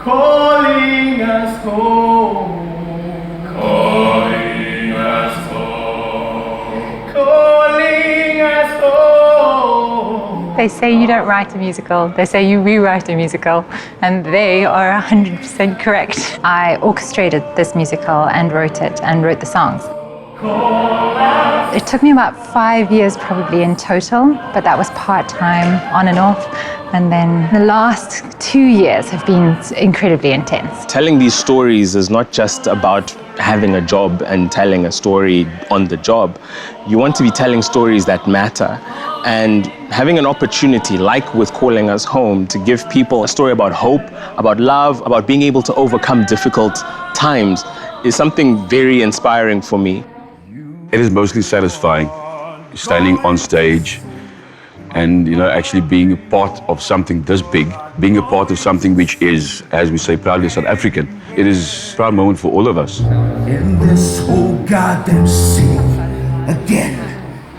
calling us home, calling us home, calling us home. They say you don't write a musical, they say you rewrite a musical, and they are 100% correct. I orchestrated this musical and wrote the songs. It took me about 5 years probably in total, but that was part-time, on and off. And then the last 2 years have been incredibly intense. Telling these stories is not just about having a job and telling a story on the job. You want to be telling stories that matter. And having an opportunity, like with Calling Us Home, to give people a story about hope, about love, about being able to overcome difficult times is something very inspiring for me. It is mostly satisfying, standing on stage and, actually being a part of something this big, being a part of something which is, as we say, proudly South African. It is a proud moment for all of us. In this whole goddamn scene, again,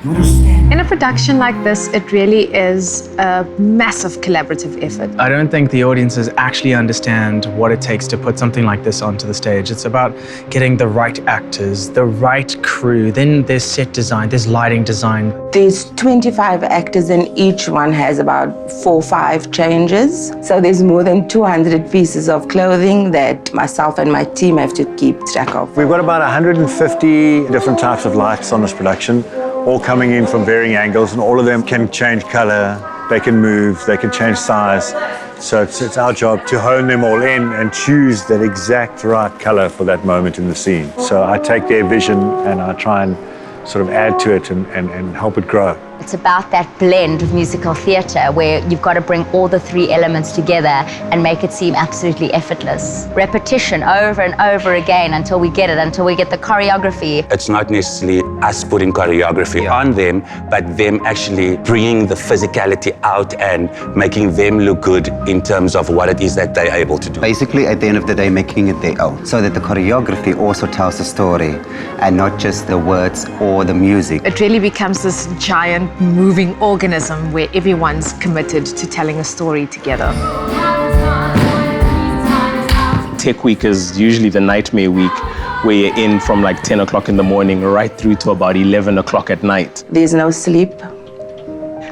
you understand? In a production like this, it really is a massive collaborative effort. I don't think the audiences actually understand what it takes to put something like this onto the stage. It's about getting the right actors, the right crew, then there's set design, there's lighting design. There's 25 actors and each one has about 4 or 5 changes. So there's more than 200 pieces of clothing that myself and my team have to keep track of. We've got about 150 different types of lights on this production, all coming in from varying angles, and all of them can change color, they can move, they can change size. So it's our job to hone them all in and choose that exact right color for that moment in the scene. So I take their vision and I try and sort of add to it and help it grow. It's about that blend of musical theatre where you've got to bring all the 3 elements together and make it seem absolutely effortless. Repetition over and over again until we get it, until we get the choreography. It's not necessarily us putting choreography on them, but them actually bringing the physicality out and making them look good in terms of what it is that they're able to do. Basically, at the end of the day, making it their own, so that the choreography also tells the story and not just the words or the music. It really becomes this giant moving organism where everyone's committed to telling a story together. Tech Week is usually the nightmare week where you're in from like 10 o'clock in the morning right through to about 11 o'clock at night. There's no sleep.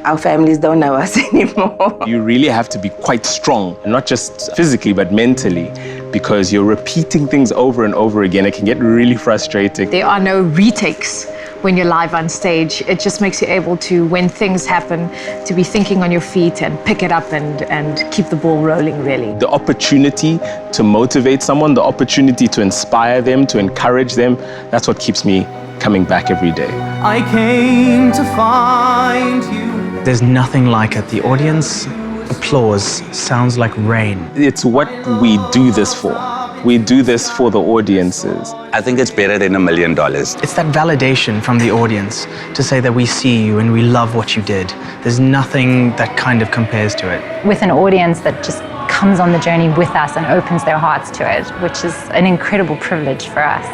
Our families don't know us anymore. You really have to be quite strong, not just physically, but mentally, because you're repeating things over and over again. It can get really frustrating. There are no retakes when you're live on stage. It just makes you able to, when things happen, to be thinking on your feet and pick it up and keep the ball rolling, really. The opportunity to motivate someone, the opportunity to inspire them, to encourage them, that's what keeps me coming back every day. I came to find you. There's nothing like it. The audience applause sounds like rain. It's what we do this for. We do this for the audiences. I think it's better than $1 million. It's that validation from the audience to say that we see you and we love what you did. There's nothing that kind of compares to it. With an audience that just comes on the journey with us and opens their hearts to it, which is an incredible privilege for us.